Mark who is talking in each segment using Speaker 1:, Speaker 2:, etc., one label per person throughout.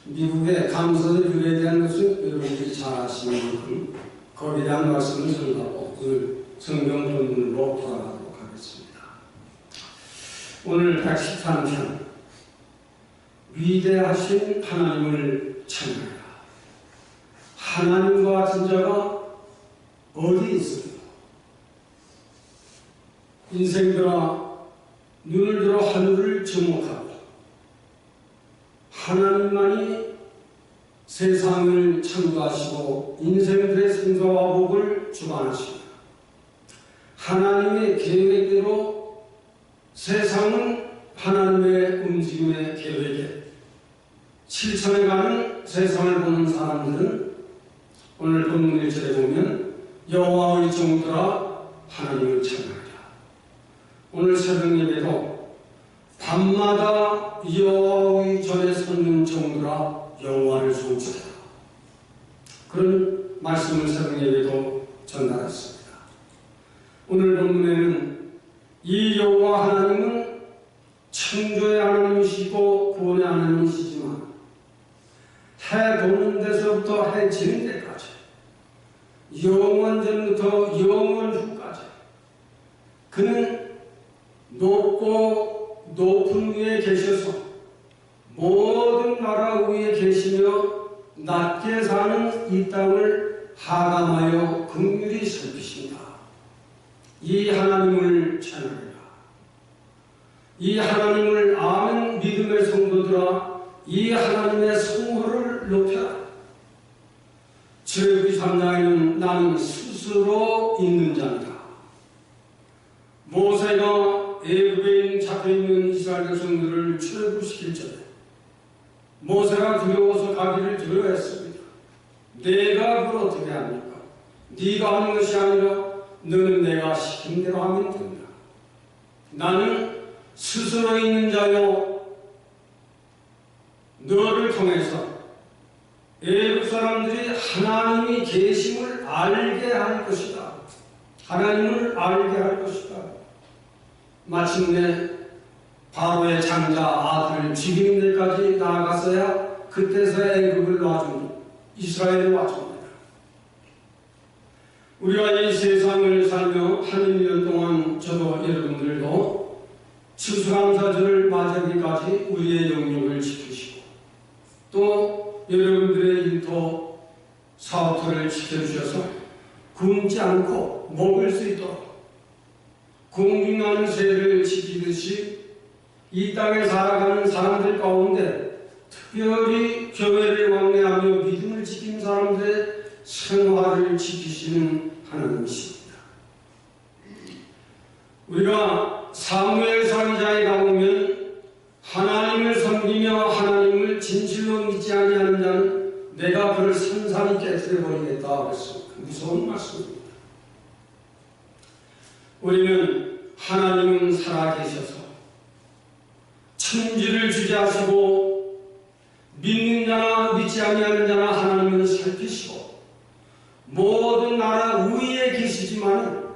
Speaker 1: 미국의 감사절 유래에 대한 것을 여러분들이 잘 아시는 만큼 거기에 대한 말씀을 전하고 오늘 성경 본문으로 돌아가도록 하겠습니다. 오늘 113편 위대하신 하나님을 찬양하라. 하나님과 같은 자가 어디 있습니까? 인생들아 눈을 들어 하늘을 주목하고 하나님만이 세상을 창조하시고 인생들의 생사와 복을 주관하십니다. 하나님의 계획대로 세상은 하나님의 움직임의 계획에 실천해가는 세상을 보는 사람들은 오늘 본문 1절에 보면 여호와의 종들아 하나님을 찬양하라. 오늘 새벽 예배도 밤마다 여호와의 전에 섰는 종들아 여호와를 송축하라. 그런 말씀을 새벽 예배도 전달했습니다. 오늘 본문에는 이 여호와 하나님은 창조의 하나님이시고 구원의 하나님이시지만 해 도는 데서부터 해 지는 데까지 영원 전부터 영원 후까지 그는 높고 높은 위에 계셔서 모든 나라 위에 계시며 낮게 사는 이 땅을 하감하여 긍휼히 살피신다. 이 하나님을 찬양하라. 이 하나님을 아는 믿음의 성도들아 이 하나님의 성호를 높여라. 출애굽기 3장에는 나는 스스로 있는 자이다. 모세가 애굽에 잡혀있는 이스라엘 백성들을 출애굽시킬 적에 모세가 두려워서 가기를 두려워했습니다. 내가 그걸 어떻게 합니까? 네가 하는 것이 아니라 너는 내가 시킨 대로 하면 된다. 나는 스스로 있는 자요 너를 통해서 애굽 사람들이 하나님이 계심을 알게 할 것이다. 하나님을 알게 할 것이다. 마침내 바로의 장자 아들을 죽이는 데까지 나아갔어야 그때서야 애굽을 놔줍니다. 이스라엘을 놔줍니다. 우리가 이 세상을 살며 한 1년 동안 저도 여러분들도 추수감사절을 맞이하기까지 우리의 영역을 지키시고 또 여러분들의 일터 사업터를 지켜주셔서 굶지 않고 먹을 수 있도록 공중하는 새를 지키듯이 이 땅에 살아가는 사람들 가운데 특별히 교회를 왕래하며 믿음을 지킨 사람들의 생활을 지키시는 하나님이십니다. 우리가 사무엘상 2장에 가보면 하나님을 섬기며 하나님을 진실로 믿지 아니하는 자는 내가 그를 산산히 깨뜨려버리겠다 그랬습니다. 무서운 말씀입니다. 우리는 하나님은 살아계셔서 천지를 주재하시고 믿는 자나 믿지 아니하는 자나 하나님은 살피시고 모든 나라 위에 계시지만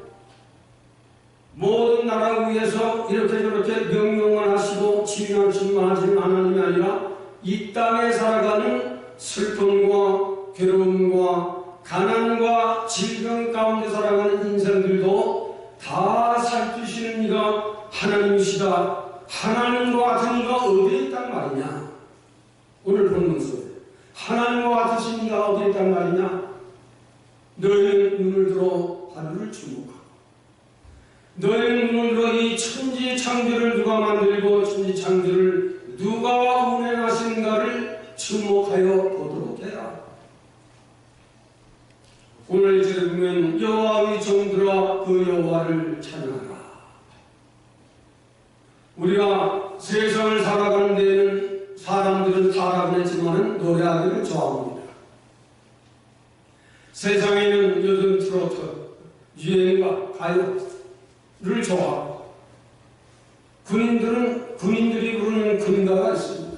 Speaker 1: 모든 나라 위에서 이렇게 저렇게 명령만 하시고 지휘하시기만 하시는 하나님이 아니라 이 땅에 살아가는 슬픔과 괴로움과 가난과 질병 가운데 살아가는 인생들도 다 살피시는 이가 하나님이시다. 하나님과 같은 이가 어디에 있단 말이냐? 오늘 본문 속에 하나님과 같으신 이가 어디에 있단 말이냐? 너희는 눈을 들어 하늘을 주목하고 너희는 눈을 들어 이 천지 창조를 누가 만들고 천지 창조를 누가 운행하시는가를 주목하여 보도록 해라. 오늘 이제 보면 여호와의 종들아 그 여호와를 찬양하라. 우리가 세상을 살아가는 데에는 사람들은 타락을 했지만 노래하기를 좋아합니다. 세상에는 요즘 트로트, 유행과 가요를 좋아하고 군인들이 부르는 군가가 있습니다.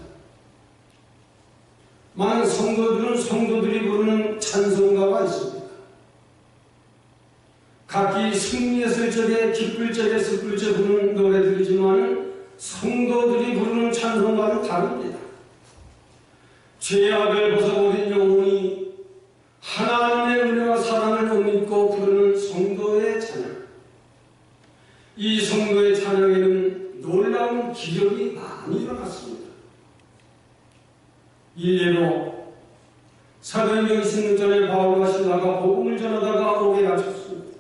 Speaker 1: 많은 성도들은 성도들이 부르는 찬송가가 있습니다. 각기 승리했을 적에 기쁠 적에 슬플 적에 부르는 노래들이지만 성도들이 부르는 찬송가는 다릅니다. 죄악을 벗어버린 영혼이 하나님의 은혜와 사랑을 못 믿고 부르는 성도의 찬양. 이 성도의 찬양에는 놀라운 기적이 많이 일어났습니다. 일례로 사도행전 16장에 바울과 실라가 복음을 전하다가 옥에 갇혔습니다.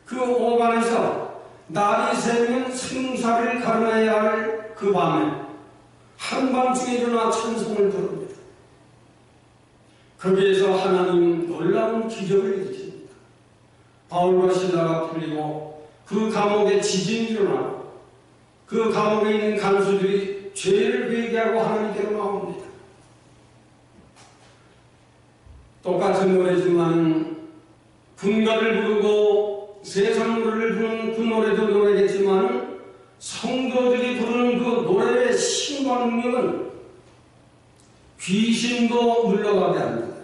Speaker 1: 그 옥 안에서 날이 새면 승사를 가름해야 할 그 밤에 한밤중에 일어나 찬송을 부릅니다. 거기에서 하나님은 놀라운 기적을 일으킵니다. 바울과 실라가 풀리고 그 감옥에 지진이 일어나고 그 감옥에 있는 간수들이 죄를 회개하고 하나님께로 나옵니다. 똑같은 노래지만 군가를 부르고 세상 노래를 부르는 그 노래도 노래겠지만 성도들이 부르는 그 노래의 신과 능력은 귀신도 물러가게 합니다.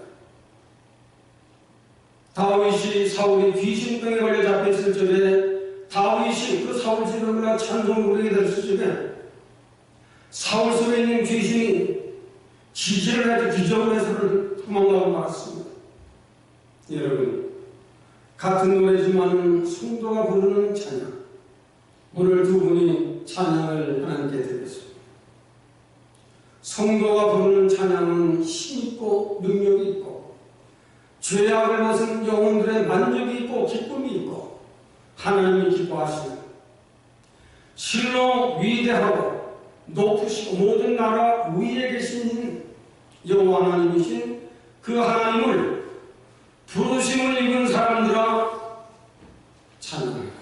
Speaker 1: 다윗이 사울이 귀신병에 걸려 잡혔을 적에 다윗이 그 사울 집에 올라 찬송을 부르게 됐을 적에 사울 속에 있는 귀신이 기절을 해도 기적을 해서를 도망가고 말았습니다. 여러분, 같은 노래지만 성도가 부르는 찬양, 오늘 두 분이 찬양을 하나님께 드리겠습니다. 성도가 부르는 찬양은 힘있고 능력이 있고 죄악을 벗은 영혼들의 만족이 있고 기쁨이 있고 하나님이 기뻐하시는 실로 위대하고 높으시고 모든 나라 위에 계신 여호와 하나님이신 그 하나님을 부르심을 입은 사람들아 찬양합니다.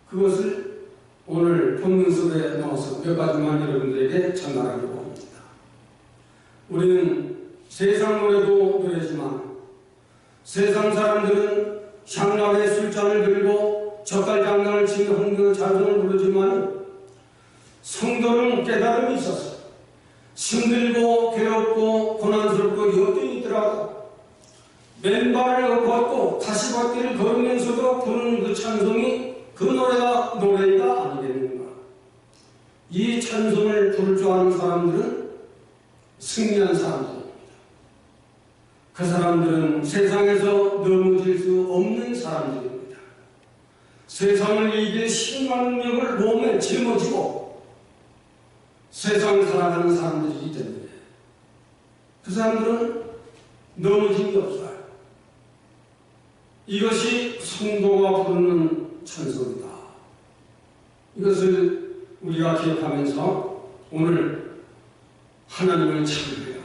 Speaker 1: 그것을 오늘 본문 속에 넣어서 몇 가지만 여러분들에게 전달하려고 합니다. 우리는 세상 노래도 노래지만 세상 사람들은 향락의 술잔을 들고 젓갈장난을 치는 흥겨운 찬송을 부르지만 성도는 깨달음이 있어서 힘들고 괴롭고 고난스럽고 여전히 있더라도 맨발을 걷고 가시밭길을 걸으면서도 부르는 그 찬송이 그 노래가 노래가 아니겠는가. 이 찬송을 부를 줄 아는 사람들은 승리한 사람들입니다. 그 사람들은 세상에서 넘어질 수 없는 사람들입니다. 세상을 이길 신만 능력을 몸에 짊어지고 세상을 살아가는 사람들이기 때문에 그 사람들은 넘어짐이 없어요. 이것이 성도가 부르는 찬송이다. 이것을 우리가 기억하면서 오늘 하나님을 찬양해라.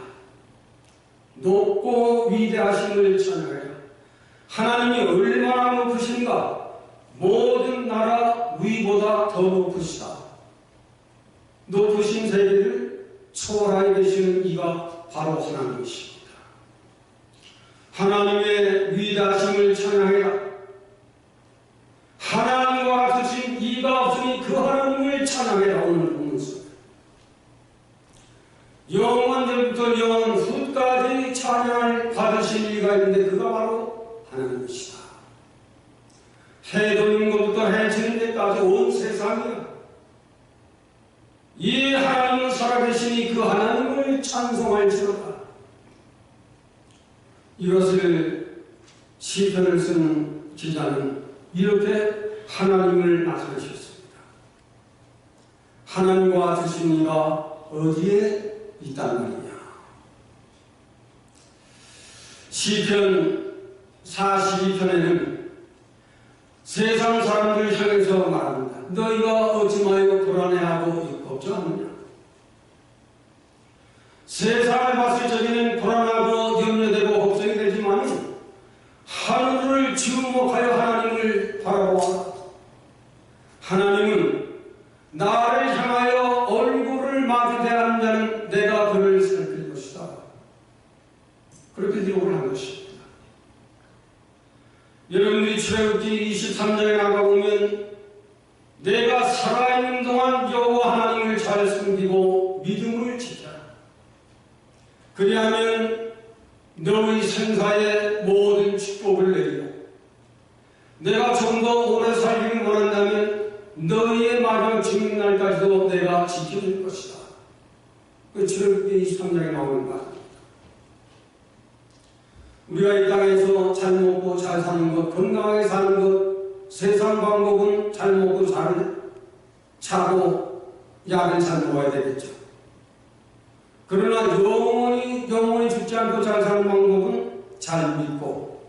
Speaker 1: 높고 위대하심을 찬양해라. 하나님이 얼마나 높으신가. 모든 나라 위보다 더 높으시다. 높으신 세계를 초월하여 계시는 이가 바로 하나님이십니다. 하나님의 위대하심을 찬양해라. 하나님과 같으신 이가 없으니 그 하나님을 찬양해라. 오늘 보면서 영원전부터 영원 후까지 찬양을 받으신 이가 있는데 그가 바로 하나님이시다. 해 도는 것부터 해 지는 데까지 온 세상이야. 이 하나님은 살아계시니 그 하나님을 찬송할지로다. 이것을 시편을 쓴 기자는 이렇게 하나님을 나타내셨습니다. 하나님과 같으신 이가 어디에 있단 말이냐. 시편 42편에는 세상 사람들을 향해서 말합니다. 너희가 어찌 마여 불안해하고 걱정하느냐. 세상을 봤을 적에는 불안하고 염려되고 걱정이 되지만 하늘을 주목하여 하나님을 바라보아. 하나님은 나를 향하여 얼굴을 마주 대하는 자는 내가 그를 살필 것이다. 그렇게 기록을 한 것입니다. 여러분들이 출애굽기 23장에 나가보면 내가 살아있는 동안 여호와 하나님을 잘 섬기고 믿음을 지켜라. 그리하면 너의 생사에 모든 축복을 내리고 내가 좀 더 오래 살기를 원한다면 너희의 마지막 죽는 날까지도 내가 지켜줄 것이다. 그 7월 23장에 나오는 것. 우리가 이 땅에서 잘 먹고 잘 사는 것, 건강하게 사는 것, 세상 방법은 잘 먹고 잘 자고 약을 잘 먹어야 되겠죠. 그러나 영원히 죽지 않고 잘 사는 방법은 잘 믿고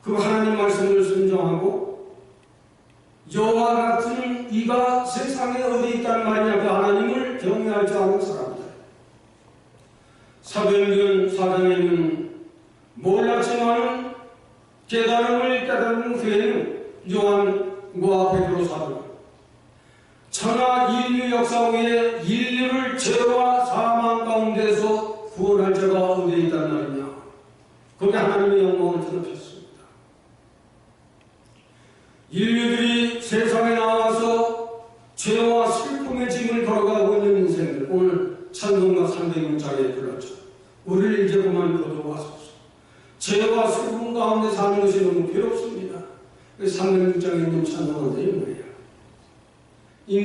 Speaker 1: 그 하나님 말씀을 순종하고 여호와 같은 이가 세상에 어디 있단 말이냐, 그 하나님을 경외할 줄 아는 사람들. 사도행전 4장에는 몰랐지만 깨달음을 깨달은 후에는 요한과 베드로 사도 천하 인류 역사 위에 인류를 죄와 사망 가운데서 구원할 자가 어디에 있단 말이냐, 거기 하나님의 영광을 드러냈습니다. 인류들이 세상에 나와서 죄와 슬픔의 짐을 걸어가고 있는 인생들, 오늘 찬송가 306장에 불렀죠. 우리를 이제 그만 거두어와소서. 죄와 슬픔 가운데 사는 것이 너무 괴롭습니다. 306장에 있는 찬송가들이 뭐예요?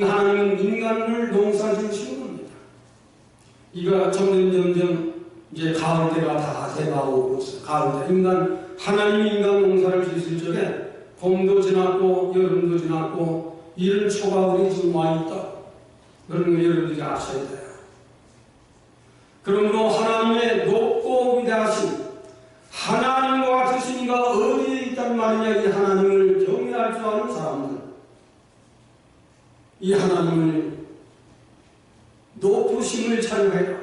Speaker 1: 하나님은 인간을 농사 지으신 겁니다. 이가 점점 이제 가을 때가 다 돼가고 있어요. 가을 때 하나님이 인간 농사를 지으실 적에 봄도 지났고 여름도 지났고 이런 초가을이 지금 와 있다. 그런 거 여러분들이 아셔야 돼요. 그러므로 하나님의 높고 위대하신 하나님과 같으신 이가 어디에 있단 말이냐, 이 하나님을 경외할 줄 아는 사람들, 이 하나님을 높으심을 찬양해라,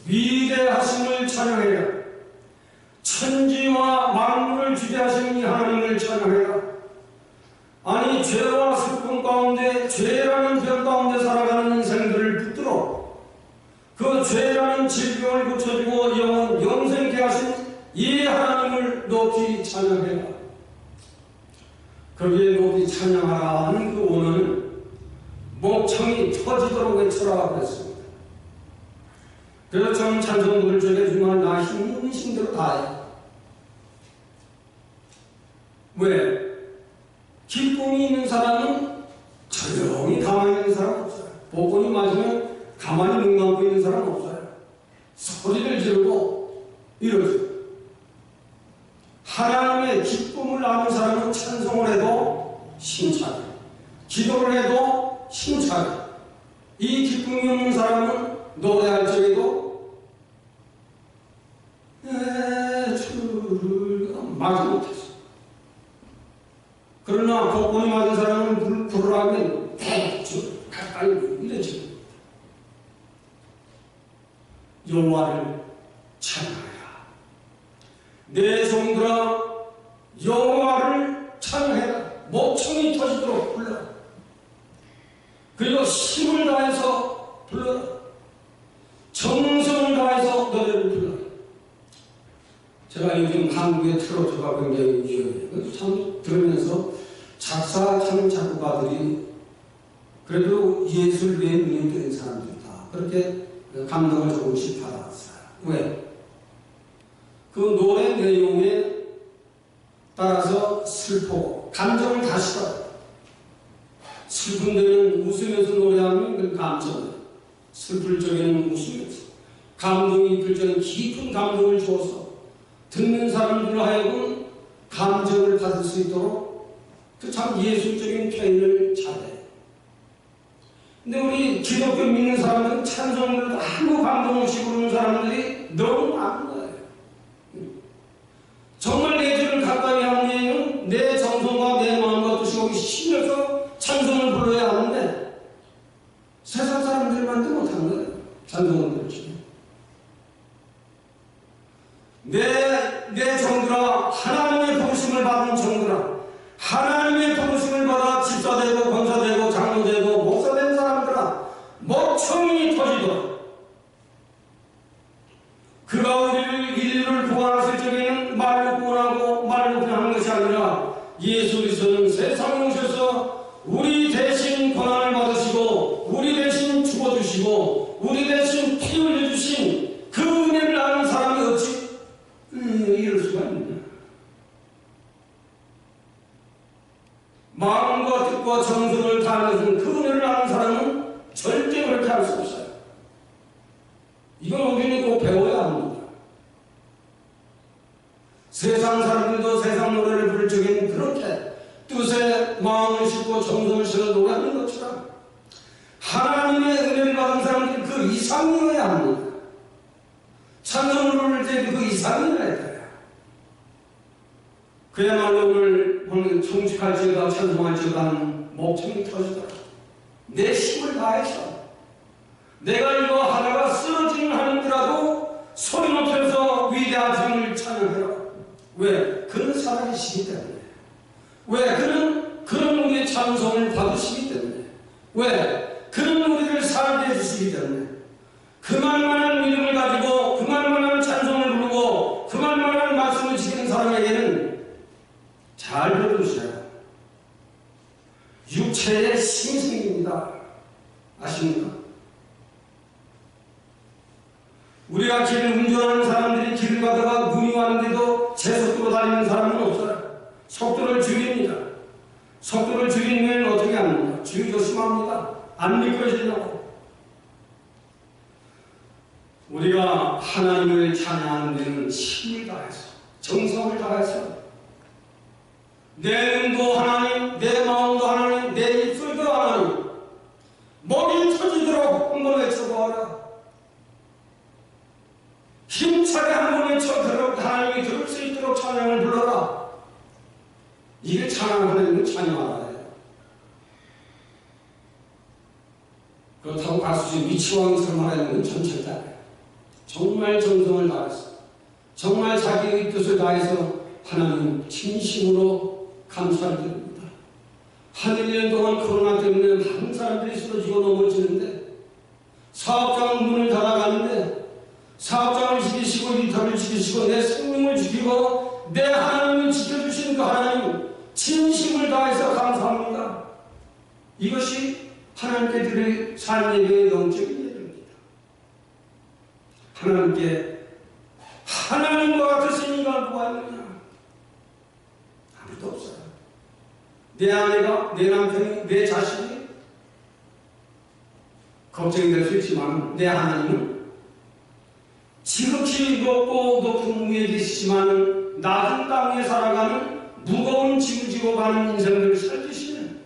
Speaker 1: 위대하심을 찬양해라, 천지와 만물을 주재하시는 이 하나님을 찬양해라. 아니, 죄와 슬픔 가운데, 죄라는 병 가운데 살아가는 인생들을 붙들어 그 죄라는 질병을 고쳐주고 영생케 하신 이 하나님을 높이 찬양해라. 거기에 높이 찬양하라 하는 그 원어는 목청이 터지도록 외쳐라 그랬습니다. 그래서 저는 찬송 부를 적에 정말 나 힘든 힘대로 다 해. 왜? 기쁨이 있는 사람은 조용히 가만히 있는 사람 없어요. 복권이 맞으면 가만히 눈 감고 있는 사람 없어요. 소리를 지르고 이러죠. 하나님의 기쁨을 아는 사람은 찬송을 해도 힘차게, 기도를 해도 힘차게, 이 기쁨이 없는 사람은 노래할 적에도 주를 마지 못했어. 그러나 복권이 맞은 사람은 부르라면 대충 가까이 이러지. 여호와를 찬양하라. 내 종들아 여호와를 찬양해라. 목청이 터지도록 불러라. 그리고 힘을 다해서 불러라. 정성을 다해서 노래를 불러라. 제가 요즘 한국의 트로트가 굉장히 유행해요. 그래서 참 들으면서 작사, 작곡가들이 그래도 예술 외에 눈이 뜨는 사람들이다. 그렇게 감동을 조금씩 받았어요. 왜? 그 노래 내용에 따라서 슬퍼, 감정을 다 실어요. 슬픈 데는 웃으면서 노래하면 그 감정, 슬플 적에는 웃으면서, 감동이 있을 적에는 깊은 감동을 주어서 듣는 사람들로 하여금 감정을 받을 수 있도록 그 참 예술적인 표현을 잘해요. 근데 우리 기독교 믿는 사람들은 찬송을 아무 감동 없이 부르는 사람들이 너무 많은 거예요. 정말 내 주를 가까이 하는 이유는 내 정성과 내 마음과 뜻이 거기 실려서 찬송을 불러야 하는데 세상 사람들만도 못하는 거예요. 찬송을 부르지. 내 정들아, 하나님의 부르심을 받은 정들아, 하나님의 부르심을 받아 집사되고 권사되고 장로되고 목사된 사람들아, 목청이 터지도록 그가 우리를 인류를 구원하실 적에는 말로 구원하고 말로 구원하는 것이 아니라 예수 그리스도는 세상에 오셔서 우리 대신 고난을 받으시고 우리 대신 죽어주시고 우리 대신 피 흘려주신 그 은혜를 아는 사람이 어찌 이럴 수가 있느냐. 마음과 뜻과 정성을 다하는 것은 그 은혜를 아는 사람은 절대 그렇게 할 수 없어요. 세상 사람들도 세상 노래를 부를 적에는 그렇게 뜻에 마음을 싣고 정성을 실어 노래하는 것처럼 하나님의 은혜를 받은 사람들은 그 이상이어야 합니다. 찬송을 부를 때도 그 이상이어야 돼요. 그야말로 오늘 청축할지어다 찬송할지어다 하는 목청이 터지더라. 내 힘을 다해서 내가 이거 하다가 쓰러지는 하는지라도 소리 높여서 위대한 주님을 찬양해라. 왜? 그는 살아계시기 때문에. 왜? 그는 우리의 찬송을 받으시기 때문에. 왜? 그는 우리를 살게 해주시기 때문에. 그만한 믿음을 가지고 그만한 찬송을 부르고 그만한 말씀을 지키는 사람에게는 잘 들어주세요. 육체의 힘이 생깁니다. 아십니까? 우리가 길을 운전하는 사람들이 길을 가다가 눈이 왔는데도 제 속도로 달리는 사람은 없어요. 속도를 줄입니다. 속도를 줄이면 어떻게 합니까? 주의 조심합니다. 안 미끄러지려고. 우리가 하나님을 찬양하는 데는 힘을 다해서 정성을 다해서 내 눈도 하나님, 내 마음도 하나님, 내 입술도 하나님, 머리 터지도록 한번 외쳐보아라. 힘차게 한번 외쳐도록 하나님이 들을 수 있도록 찬양을 불러라. 이게 찬양하는 찬양하라. 그렇다고 가수지 미치왕처럼 하라는 건 전철다. 정말 정성을 다해서, 정말 자기의 뜻을 다해서 하나님 진심으로 감사를 드립니다. 한 1년 동안 코로나 때문에 많은 사람들이 쓰러지고 넘어지는데 사업장 문을 닫아가는데 사업장을 지키시고 일터를 지키시고 내 생명을 지키고 내 하나님을 지켜주신 그 하나님 진심을 다해서 감사합니다. 이것이 하나님께 드릴 삶의 영적인 예배입니다. 하나님께 하나님과 같으신 이가 누가 있느냐? 아무도 없어요. 내 아내가, 내 남편이, 내 자식이 걱정이 될 수 있지만 내 하나님은 지극히 높은 위에 계시지만 낮은 땅에 살아가는 무거운 짐을 지고 가는 인생을 살리시는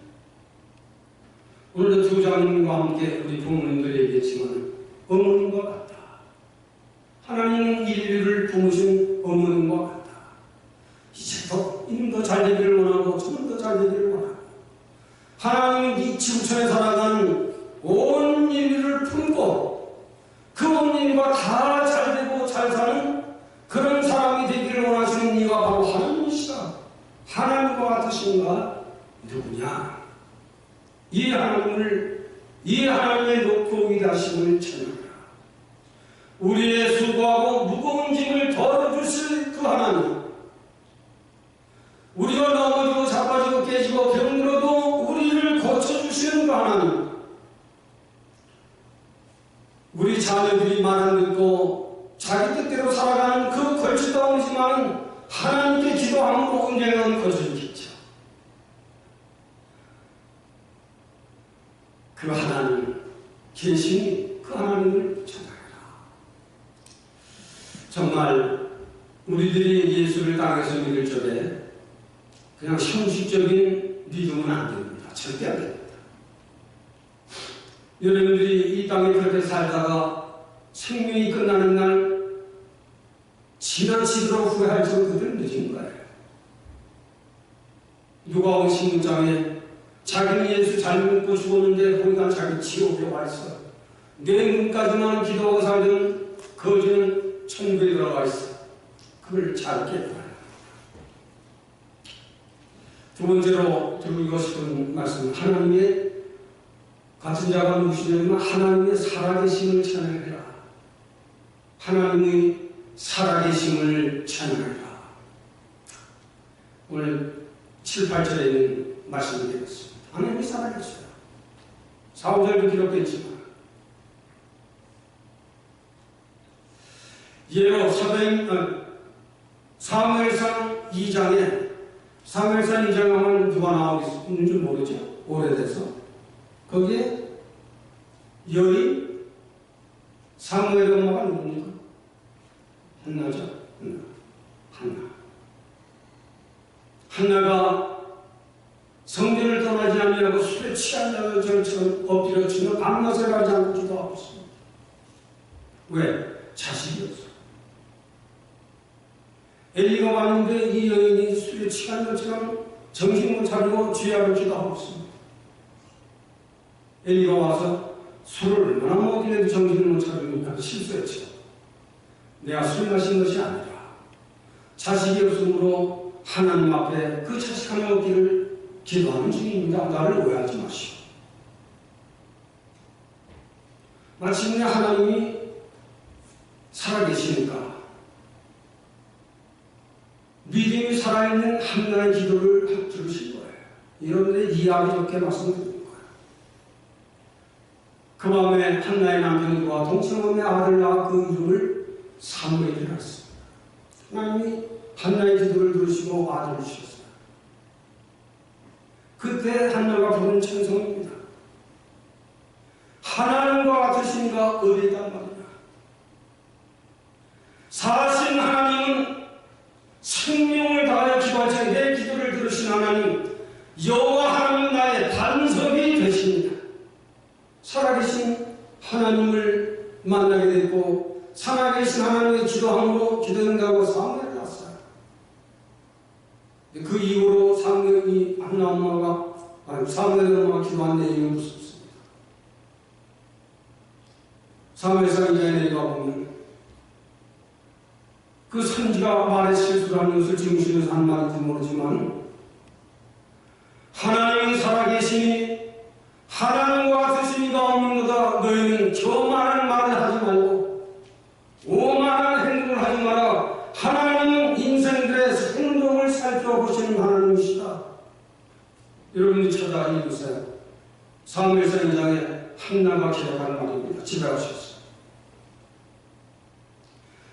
Speaker 1: 오늘도 두 장님과 함께 우리 부모님들이 얘기했지만 어머님과 같다. 하나님은 인류를 품으신 어머님과 같다. 이제 더 잘 되기를 원하고 좀 더 잘 되기를 원하고 하나님은 이 지구촌에 살아가는 온 인류를 품고 그 어머님과 다 잘 되고 잘 사는 그런 사람이 되기를 원하시는 이가 바로 하나님이시다. 하나님과 같으신가? 누구냐? 이 하나님의 높고 위대하심을 찬양하라. 우리의 수고하고 무거운 짐을 덜어주실 그 하나님, 우리가 넘어지고 자빠지고 깨지고 병들어도 우리를 고쳐주시는 그 하나님, 우리 자녀들이 말 안 듣고 자기 뜻대로 살아가는 그 걸치다움이지만 하나님께 기도함으로 언젠가는 고쳐주겠죠. 그 하나님 계시니 그 하나님을 찬양하라. 정말 우리들이 예수를 땅에서 믿을 적에 그냥 형식적인 믿음은 안 됩니다. 절대 안 됩니다. 여러분들이 이 땅에 그렇게 살다가 생명이 끝나는 날 지나치도록 후회할지도 그들은 늦은 거예요. 누가복음 16장에 자기는 예수 잘 믿고 죽었는데 보니까 자기 지옥에 와 있어. 내 눈까지만 기도하고 살던 거지는 천국에 들어가 있어. 그걸 잘 깨달아요. 두 번째로 드리고 싶은 말씀은 하나님의 같은 자가 누구시냐면 하나님의 살아계심을 찬양해라. 하나님의 살아계심을 찬양해라. 오늘 7, 8절에 있는 말씀을 드렸습니다. 하나님이 살아계셔요. 4, 5절도 기록됐지만 예로 사무엘상 2장에 사무엘상 2장에 하면 누가 나오고 있는 줄 모르죠. 오래돼서 거기에 여인 사무엘 엄마가 누굽니까? 한나죠. 한나. 한나가 성전을 떠나지 아니하고 술에 취한 자들처럼 엎드려 주는 밤낮을 가지 않고 기도하고 있습니다. 왜? 자식이 없어. 엘리가 왔는데 이 여인이 술에 취한 것처럼 정신 못 차리고 죄악을 기도하고 있습니다. 엘리가 와서 술을 얼마나 먹길래 정신을 못 차리니까 실수했죠. 내가 술 마신 것이 아니라 자식이 없으므로 하나님 앞에 그 자식 하나 얻기를 기도하는 중입니다. 나를 오해하지 마시오. 마침내 하나님이 살아계시니까 믿음이 살아있는 한나의 기도를 들으신 거예요. 여러분들의 이해하기 좋게 말씀드립니다. 그 밤에 한나의 남편과 동생의 아들 낳아 그 이름을 사무엘이라 했습니다. 하나님이 한나의 기도를 들으시고 아들을 주셨어요. 그때 한나가 부른 찬송입니다. 하나님과 같으신 이가 어디 있단 말이냐. 사신 하나님은 생명을 다하여 기도하신 내 기도를 들으신 하나님, 여호와 하나님 나의 반석이 되십니다. 살아계신 하나님을 만나게 됐고 살아계신 하나님의 기도함으로 기도한다고 사무엘을 낳았어요. 그 이후로 사무엘이 한나 엄마가 사무엘 엄마가 기도한 내용은 무섭습니다. 사무엘상 2장에 내려가 보면 그 선지가 말에 실수를 하는 것을 증시해서 한 말인지 모르지만 하나님은 살아계시니 하나님과 같으신 이가 없는도다. 너희는 교만한 말을 하지 말고 오만한 행동을 하지 마라. 하나님은 인생들의 행동을 살펴보시는 하나님이시다. 여러분이 찾아 읽으세요. 사무엘상 2장에 한나가 기록한 말입니다. 집에 가셨어요.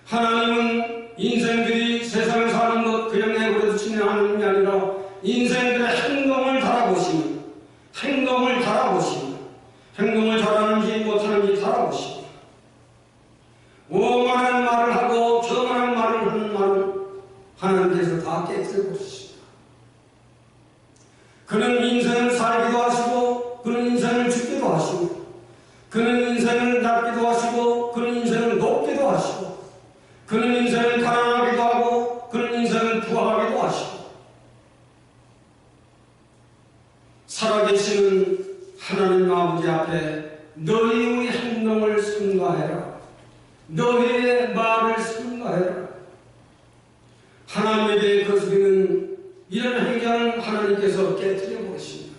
Speaker 1: 하나님은 인생들이 세상을 사는 것 그냥 내버려 두시는 하나님이 아니라 인생들의 행동을 달아보시는 행동을 잘하는지 못하는지 달아보시고 오만한 말을 하고 교만한 말을 하는 말은 하나님께서 다 깨뜨려 보십니다. 그는 인생을 살기도 하시고 그는 인생을 죽기도 하시고 그는 인생을 낮기도 하시고 그는 인생을 높기도 하시고 그는 인생을 가난하기도 하고 그는 인생을 부하기도 하시고 살아계시는 하나님 아버지 앞에 너희의 행동을 삼가해라. 너희의 말을 삼가해라. 하나님에 대해 거스르는 이런 행장을 하나님께서 깨뜨려 버리십니다.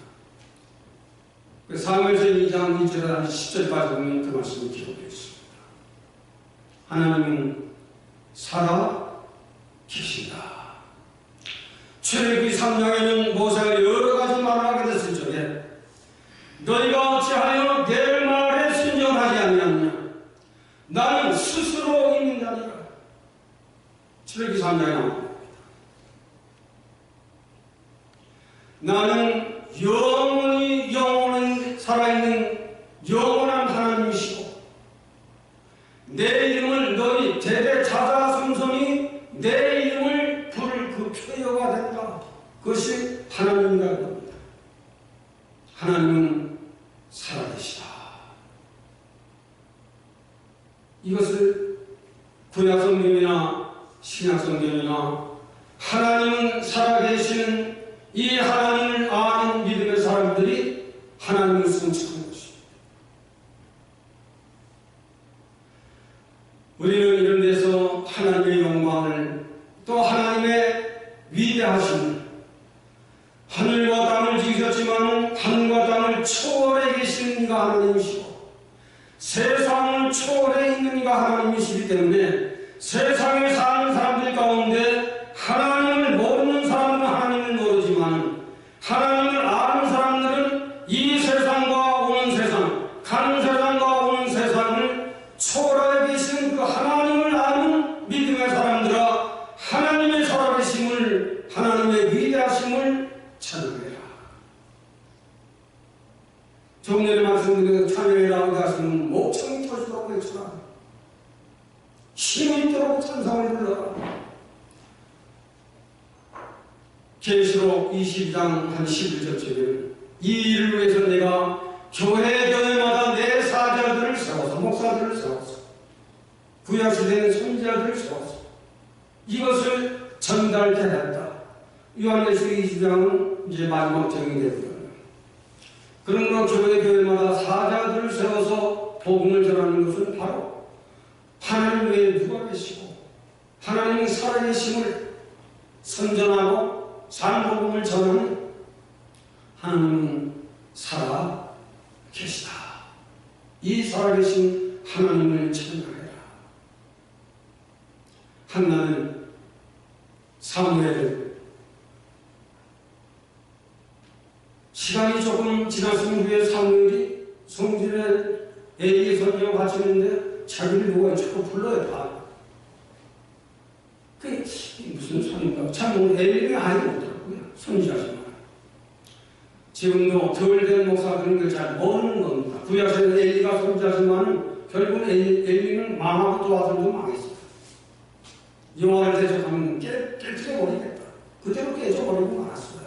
Speaker 1: 사무엘상 2장 2절에서 10절까지 보면 그 말씀을 기록해 있습니다. 하나님은 살아 계신다. 출애굽기 3장에는 모세가 여러 가지 말을 하게 됐을 적에 너희가 어찌하여 내 말에 순종하지 아니하느냐. 나는 스스로 있는 자니라. 출애굽기 3장에 나옵니다. 나는 영원히 살아있는 영원한 하나님이시고 내 이름을 너희 대대 자자손손이 내 이름을 부를 그 표여가 된다. 그것이 하나님이라는 겁니다. 하나님은 살아계시다. 이것을 구약성경이나 신약성경이나 하나님은 살아계시는 이 하나님을 아는 믿음의 사람들이 하나님을 성취하는 것입니다. 우리는 이런 데서 하나님의 영광을 또 하나님의 위대하심을 하늘과 땅을 지으셨지만 하늘과 땅을 초월해 계시는 이가 하나님이시고 세상을 초월해 있는 이가 하나님이시기 때문에 세상에 사는 사람들 가운데 하나님을 모르는 사람은 하나님을 모르지만 하나님을 아는 사람들은 이 세상과 오는 세상, 가는 세상과 오는 세상을 초월해 계시는 그 하나님을 아는 믿음의 사람들아, 하나님의 살아계심을, 하나님의 위대하심을 찬양해라. 조금 전에 말씀드린 찬양해라 가수는 목청이 터지도록 외쳐라. 힘이 있도록 찬송을 불러라. 계시록 22장 한 11절쯤에는 이 일을 위해서 내가 교회마다 내 사자들을 세워서, 목사들을 세워서, 구약시대의 선지자들을 세워서 이것을 전달케 했다. 요한계시록 22장은 이제 마지막 정의되거든요. 그러므로 교회마다 사자들을 세워서 복음을 전하는 것은 바로 하나님 외에 누가 계시고 하나님의 살아계심을 선전하고 산복음을 전하는 하나님은 살아 계시다. 이 살아계신 하나님을 찬양해라. 한나는 사무엘 시간이 조금 지났은 후에 사무엘이 성전에 엘리 선지자가 같이 있는데 자기를 누가 자꾸 불러요. 그게 무슨 소리인가? 참 엘리가 아니더라고요. 선지자지만 지금도 덜 된 목사들은 그걸 잘 모르는 겁니다. 구약에는 엘리가 선지자지만 결국은 엘리는 망하고 또 아들도 망했어요. 여호와를 대적하면 깨뜨려버리겠다. 그대로 깨져버리고 말았어요.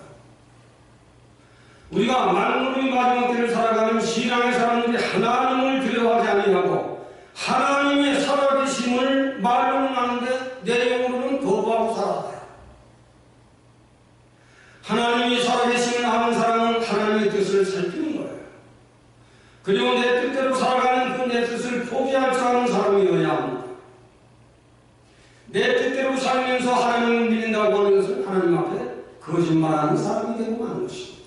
Speaker 1: 우리가 만물의 마지막 때를 살아가는 신앙의 사람들이 하나님을 두려워하지 아니하고 하나님의 살아계심을 말로는 하는데 내용으로는 거부하고 살아가요. 하나님이 살아계심을 아는 사람은 하나님의 뜻을 살피는 거예요. 그리고 내 뜻대로 살아가는 그 내 뜻을 포기할 줄 아는 사람이어야 합니다. 내 뜻대로 살면서 하나님을 믿는다고 하는 것은 하나님 앞에 거짓말하는 사람이 되고 마는 것입니다.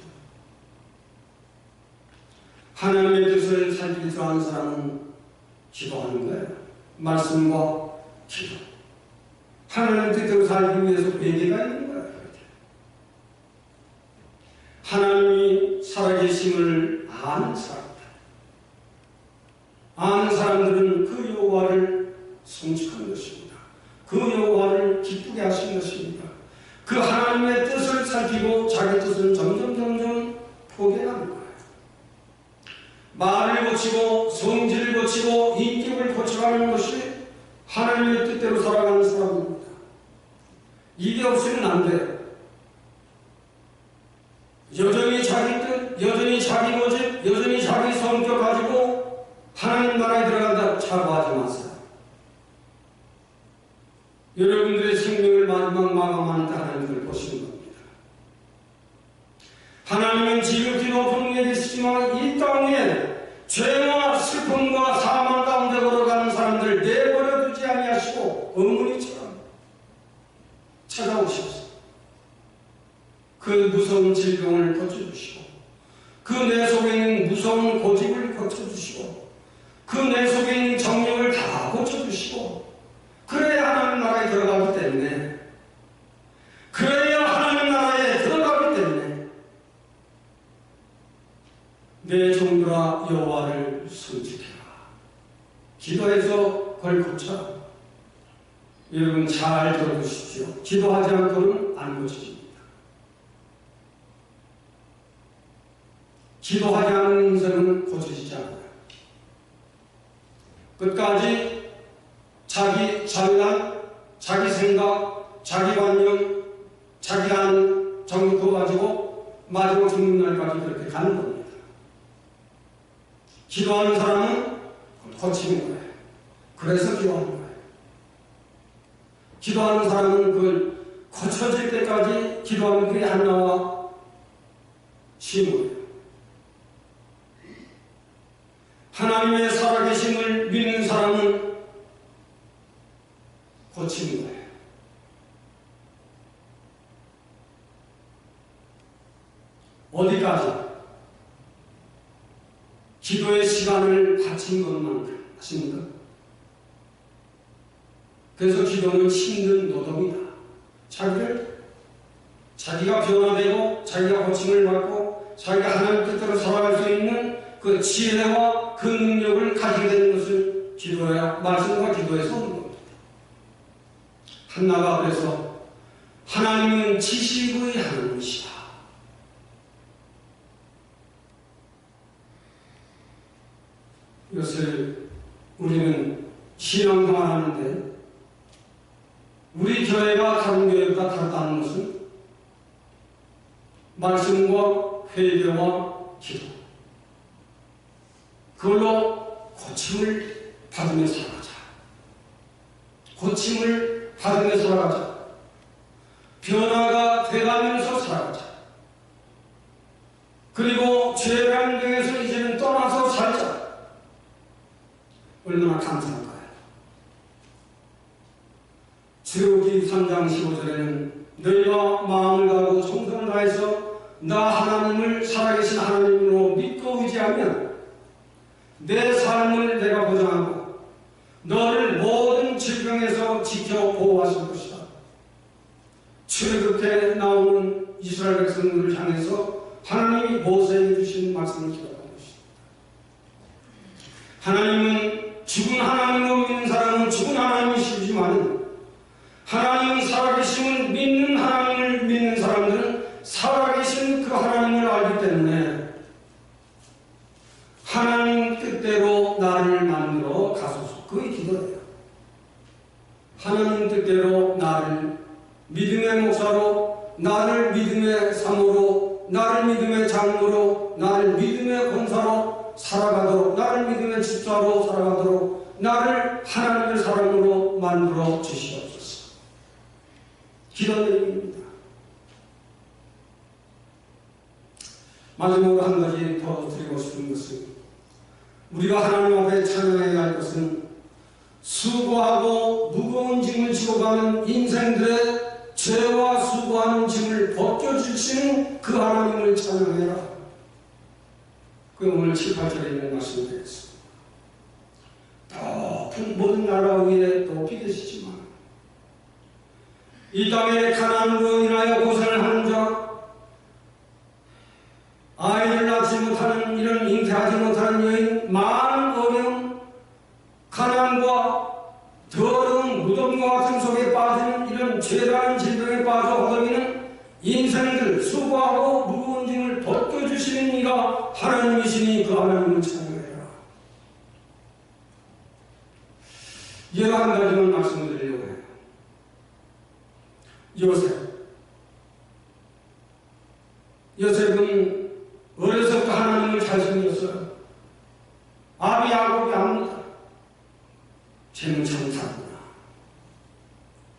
Speaker 1: 하나님의 뜻을 살필 줄 아는 사람은 기도하는 거예요. 말씀과 기도. 하나님 뜻대로 살기 위해서 배제가 있는 거예요. 하나님이 살아계심을 아는 사람들. 아는 사람들은 그 여호와를 성축한 것입니다. 그 여호와를 기쁘게 하신 것입니다. 그 하나님의 뜻을 살피고 자기 뜻은 점점 포기하는 거예요. 말을 고치고 성질을 고치고 인격을 고쳐가는 것이 하나님의 뜻대로 살아가는 사람입니다. 이게 없으면 안 돼요. 여전히 자기 뜻, 여전히 자기 고집, 여전히 자기 성격 가지고 하나님 나라에 들어간다고 자부하지 마세요. 여러분들의 생명을 마지막 마감하는 데 하나님을 보시는 겁니다. 하나님은 지극히 높은 위에 계시지만 이 땅 위에 죄와 슬픔과 사망 가운데 걸어가는 사람들을 내버려두지 아니하시고 어머니처럼 찾아오셔서 그 무서운 질병을 고쳐주시고 그 내 속에 있는 무서운 고집을 고쳐주시고 그 내 속에 있는 정력을 다 고쳐주시고 그래야 하나님 나라에 들어가기 때문에 그래야 하나님 나라에 들어가기 때문에 내 종들아 여호와를 성직해라. 기도해서 그걸 고쳐라. 여러분 잘 들어보십시오. 기도하지 않고는 안 고쳐집니다. 기도하지 않는 인생은 고쳐지지 않아요. 끝까지 자기 장난, 자기 생각, 자기 관념, 자기가 하는 정도 그거 가지고 마지막 죽는 날까지 그렇게 가는 겁니다. 기도하는 사람은 고치는 거예요. 그래서 기도하는 거예요. 기도하는 사람은 그걸 고쳐질 때까지 기도하는 게 한나와 시므예요. 하나님의 살아계심을 믿는 사람은 고치는 거예요. 어디까지? 기도의 시간을 바친 것만큼 하십니까? 그래서 기도는 힘든 노동이다. 자기가 변화되고 자기가 고침을 받고 자기가 하나님 뜻대로 살아갈 수 있는 그 지혜와 그 능력을 가지게 되는 것을 기도해야, 말씀과 기도에서 오는 겁니다. 한나가 그래서 하나님은 지식의 하나님이시다. 이것을 우리는 신앙생활 하는데 우리 교회가 다른 교회보다 다르다는 것은 말씀과 회개와 기도, 그걸로 고침을 받으며 살아가자. 고침을 받으며 살아가자. 변화가 돼가면서 살아가자. 그리고 죄란 등에서 이제는 떠나서 살자. 얼마나 감사할까요? 출애굽기 3장 15절에는 너희가 마음을 다하고 정성을 다해서 나 하나님을 살아계신 하나님으로 믿고 의지하면 내 삶을 내가 보장하고 너를 모든 질병에서 지켜 보호하실 것이다. 출애굽기에 나오는 이스라엘 백성들을 향해서 하나님이 모세에게 주신 말씀을 기록하고 있습니다. 하나님은 죽은 하나님으로 믿는 사람은 죽은 하나님이시지만 하나님 살아계심을 믿는 하나님을 믿는 사람들은 살아계신 그 하나님을 알기 때문에 하나님 뜻대로 나를 만들어 가소서. 그게 기도예요. 하나님 뜻대로 나를 믿음의 목사로, 나를 믿음의 사모로, 나를 믿음의 장로로, 나를 믿음의 권사로 살아가도록, 나를 믿음의 집사로 살아가도록 나를 하나님의 사람으로 만들어 주시옵소서. 기도드립니다. 마지막으로 한 가지 더 드리고 싶은 것은, 우리가 하나님 앞에 찬양해야 할 것은 수고하고 무거운 짐을 지고 가는 인생들의 죄와 수고하는 짐을 벗겨주시는 그 하나님을 찬양해라. 그 오늘 7, 8절에 있는 말씀이 되겠습니다. 높은 모든 나라 위에 높이 계시지만 이 땅에 가난으로 인하여 고생을 하는 자, 아이를 낳지 못하는 이런 잉태하지 못하는 여인, 많은 어려움, 가난과 더러운 무덤과 같은 속에 빠지는 이런 죄라는 질병에 빠져 허덕이는 인생들, 수고하고 무거운 짐을 벗겨주시는 이가 하나님이시니 그 하나님을 찬양해라. 여러 한 가지만 말씀드리려고 해요. 요셉은 어려서부터 하나님을 잘 섬겼어요. 아비 야곱이 압니다. 쟤는 참 다르구나.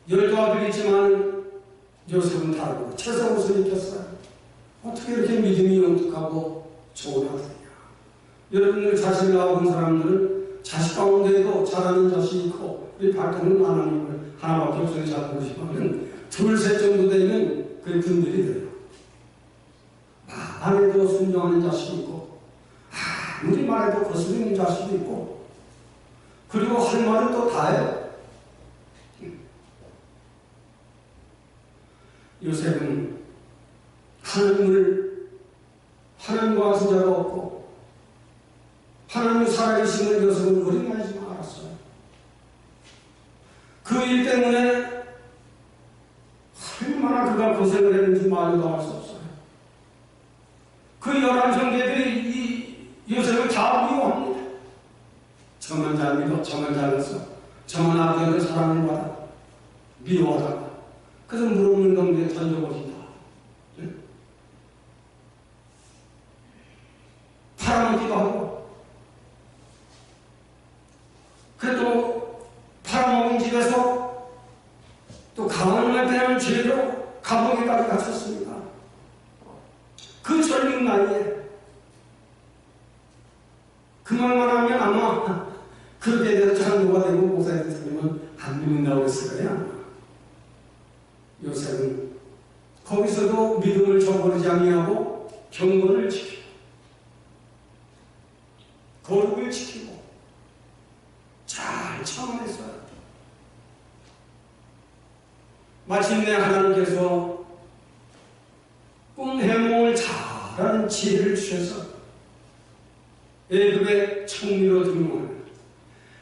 Speaker 1: 12아들이 있지만 요셉은 다르구나. 채색 옷을 입혔어요. 어떻게 이렇게 믿음이 영특하고 좋은 아들이냐. 여러분들 자식을 낳은 사람들은 자식 가운데에도 잘하는 자식이 있고, 우리 발톱은 하나님을 하나밖에 없어요. 잘 모르시면 둘, 셋 정도 되면 그 분들이 돼요. 말해도 순종하는 자식이 있고, 아무리 말해도 거스르는 자식이 있고, 그리고 할 말은 또 다 해요. 요셉은 하나님과 같은 자가 없고 하나님 살아계심을 요셉은 어린아이지만 알았어요. 그 일 때문에 얼마나 그가 고생을 했는지 말도 할 수 없어요. 그 11형제들이 이 요셉을 다 미워합니다. 저만 잘 믿어, 저만 잘해서, 저만 아버지의 사랑을 받아, 미워하다가 그래서 물 없는 가운데 던져버린다. 팔아먹기도 하고, 그래도 팔아먹은 집에서 또 가난을 대한 죄로 감옥에까지 갇혔습니다. 그 젊은 나이에 그 말만 하면 아마 그렇게 대해서 장로가 되고 목사가 되면 안 믿는다고 했을 거예요. 요셉은 거기서도 믿음을 저버리지 아니하고 경건을 지키고 거룩을 지키고 잘 참아냈어요. 마침내 하나님께서 꿈 해몽을 잘하는 지혜를 주셔서 애굽의 총리로 등용하는,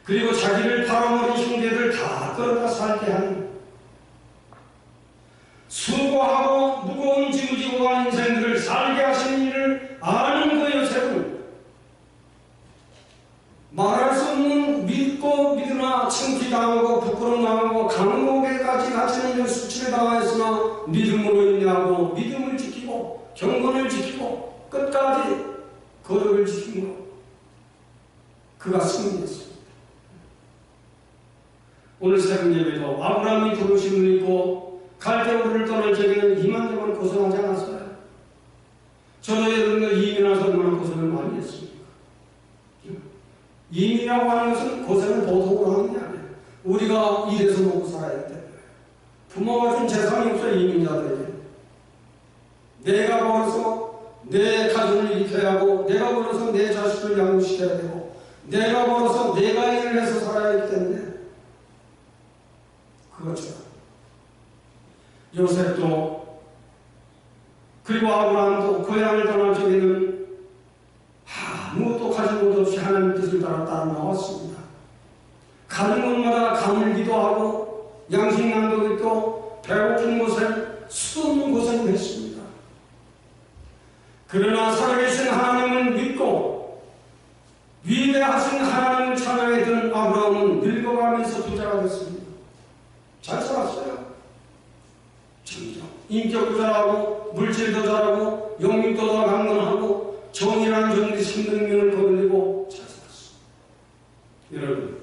Speaker 1: 그리고 자기를 팔아먹은 형제들 다 끌어다 살게 하는, 수고하고 무거운 짐을 지고 간 인생들을 살게 하시는 일을 아는 그 요셉은 말할 수 없는 믿고 믿으나 창피당하고 부끄러움당하고 감옥에까지 갇히는 수치를 당하였으나 믿음으로 인하고 믿음을 지키고 부르심을 입고 갈대우를 떠날 적에는 이만저만 고생하지 않았어요. 저도 여러분들 이민 와서 얼마나 고생을 많이 했습니까? 이민이라고 하는 것은 고생을 보통으로 하는 게 아니에요. 우리가 일해서 먹고 살아야 돼요. 부모가 준 재산이 없어요, 이민자들에게. 내가 벌어서 내 가족을 일으켜야 하고, 내가 벌어서 내 자식을 양육시켜야 되고, 내가 벌어서 내가 일을 해서 살아야 하기 때문에 그렇죠. 요셉도 그리고 아브라함도 고향을 떠날 적에는 아무것도 가진 것 없이 하나님 뜻을 따라 나왔습니다. 가는 곳마다 가물기도 하고 양식난도 있고 배고픈 곳에 수없는 고생을 했습니다. 그러나 살아계신 하나님을 믿고 위대하신 하나님을 찬양했던 아브라함은 늙어가면서 부자가 됐습니다. 잘 살았어요. 점점 인격도 잘하고 물질도 잘하고 영육도 더 강건하고 정의라는 정리 300명을 거느리고 잘 살았어요. 여러분,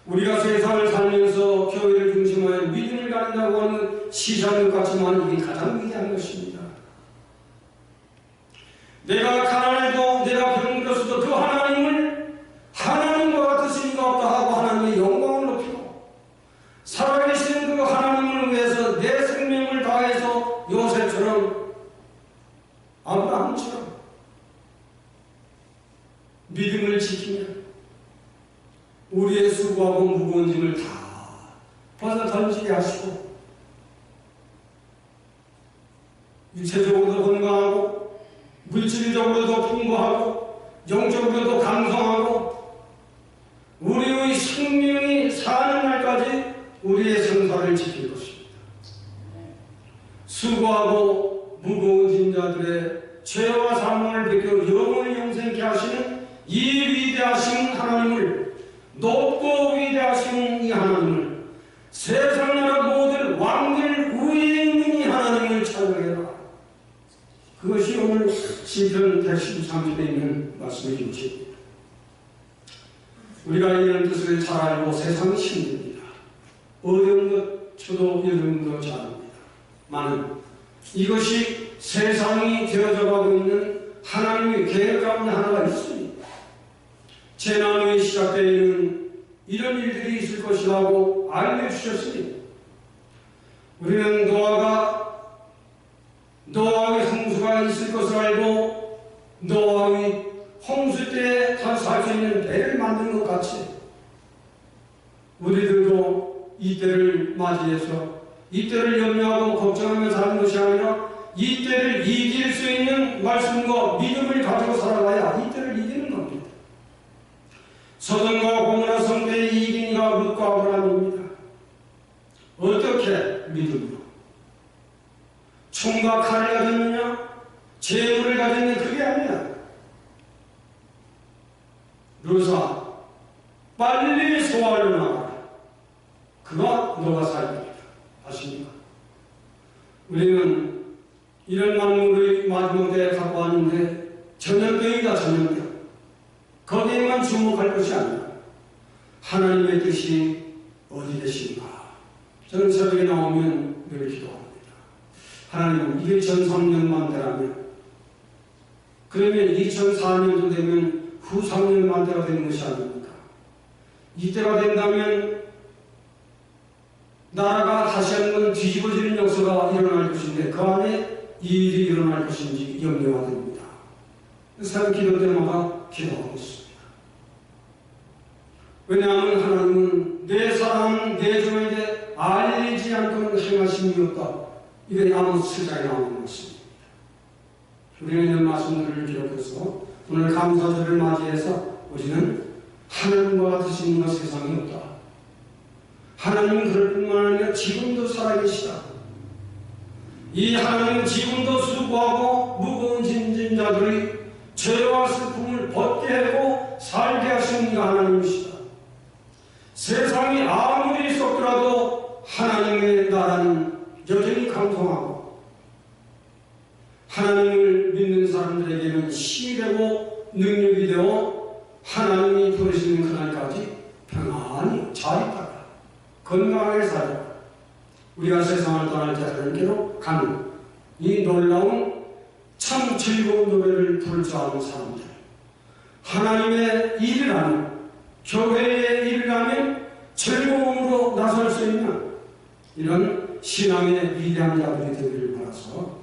Speaker 1: 우리가 세상을 살면서 교회를 중심하여 믿음을 가진다고 하는 시장것 같지만 이게 가장 위대한 것입니다. 내가 가난해도 내가 병들었어도 그 하나님을 하나님과 같으신 이가 없다 하고 하나님의 영광을 높이고 살아계신 그 하나님을 위해서 내 생명을 다해서 요셉처럼 아브라함처럼 믿음을 지키며 우리의 수고하고 무거운 짐을 다 벗어 던지게 하시고 육체적으로도 건강하고 물질적으로도 풍부하고 영적으로도 강성하고 우리의 생명이 사는 날까지 우리의 생사를 지킬 것입니다. 수고하고 무거운 짐자들의 죄와 사망을 벗겨 영원히 영생케 하시는 이 위대하신 하나님을, 높고 위대하신 이 하나님을, 세상 나라 모든 왕들 위에 있는 이 하나님을 찬양해라. 그것이 오늘 시편 113편에 있는 말씀의 중심입니다. 우리가 이런 뜻을 잘 알고 세상이 힘듭니다. 어려운 것 저도 여러분도 잘 압니다. 많은 이것이 세상이 되어져 가고 있는 하나님의 계획 가운데 하나가 있습니다. 재난이 시작되는 이런 일들이 있을 것이라고 알려주셨으니 우리는 노아의 홍수가 있을 것을 알고 노아의 홍수 때에 다 살 수 있는 배를 만든 것 같이 우리들도 이 때를 맞이해서 이 때를 염려하고 걱정하며 사는 것이 아니라 이 때를 이길 수 있는 말씀과 믿음을 가지고 살아가야 이 때를 이기는 겁니다. 소돔과 고모라 성 때에 이긴 이가 룻과 아브라함입니다. 어떻게 믿음으로? 총과 칼을 가졌느냐? 재물을 가졌느냐? 그게 아니야. 룻아, 빨리 소아로 나가라. 그가 너가 살리리라. 아십니까? 우리는 이런 만물의 마지막 때에 갖고 왔는데 전염병이다, 전염병. 거기에만 주목할 것이 아니라 하나님의 뜻이 어디 계신가? 저는 새벽에 나오면 늘 기도합니다. 하나님, 이게 2003년만 되라면, 그러면 2004년도 되면 후 3년만 때가 되는 것이 아닙니까? 이때가 된다면 나라가 다시 한번 뒤집어지는 역사가 일어날 것인데 그 안에 이 일이 일어날 것인지 염려가 됩니다. 그래서 기도 때마다 기도하고 있습니다. 왜냐하면 하나님은 내 사랑, 내 종에게 알리지 않고는 행하심이 없다. 이게 아모스 7장에 나오는 말씀입니다. 우리는 이런 말씀들을 기록해서 오늘 감사절을 맞이해서 우리는 하나님과 같으신 이가 세상에 없다. 하나님은 그럴 뿐만 아니라 지금도 살아계시다. 이 하나님은 지금도 수고하고 무거운 짐진자들이 죄와 슬픔을 벗게 하고 살게 하시는 이가 하나님이시다. 세상이 아무리 썩더라도 하나님의 나라는 여전히 강성하고 하나님을 믿는 사람들에게는 힘이 되고 능력이 되어 하나님이 부르시는 그날까지 평안히 잘 있다가 그 건강하게 살자. 우리가 세상을 떠날 때 하나님께로 가는 이 놀라운 참 즐거운 노래를 부를 줄 아는 사람들, 하나님의 일을 하면, 교회의 일을 하면 즐거움으로 나설 수 있는 이런 신앙의 위대한 자들이 되기를 바라서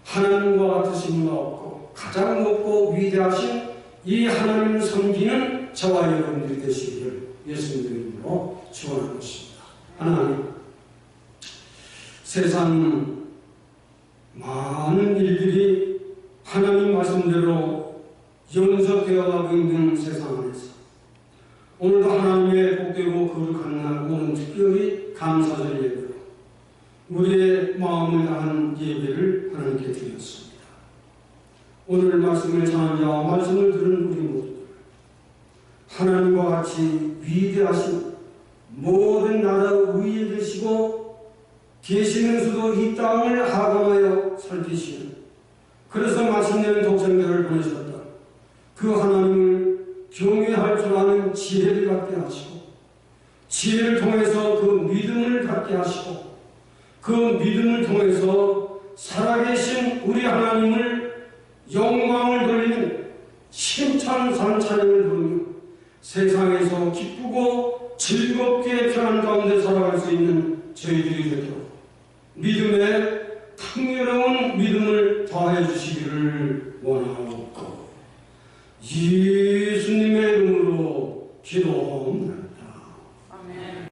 Speaker 1: 하나님과 같으신 분 없고 가장 높고 위대하신 이 하나님을 섬기는 저와 여러분들이 되시기를 예수님의 이름으로 축원하는 것입니다. 하나님, 세상 많은 일들이 하나님 말씀대로 연속되어 가고 있는 세상 안에서 오늘도 하나님의 복되고 거룩한 날 오늘 특별히 감사절 예배로 우리의 마음을 다한 예배를 하나님께 드렸습니다. 오늘 말씀을 전한 자와 말씀을 들은 우리 모두들, 하나님과 같이 위대하신 모든 나라 위에 계시면서도 이 땅을 하강하여 살피시는, 그래서 마침내 독생자를 보내셨다. 그 하나님을 경외할 줄 아는 지혜를 갖게 하시고, 지혜를 통해서 그 믿음을 갖게 하시고, 그 믿음을 통해서 살아계신 우리 하나님을 영광을 돌리는 신찬산 찬양을 부르며 세상에서 기쁘고 즐겁게 편안 가운데 살아갈 수 있는 저희들이 되도록 믿음의 풍요로운 믿음을 더해 주시기를 원하옵고 예수님의 이름으로 기도합니다.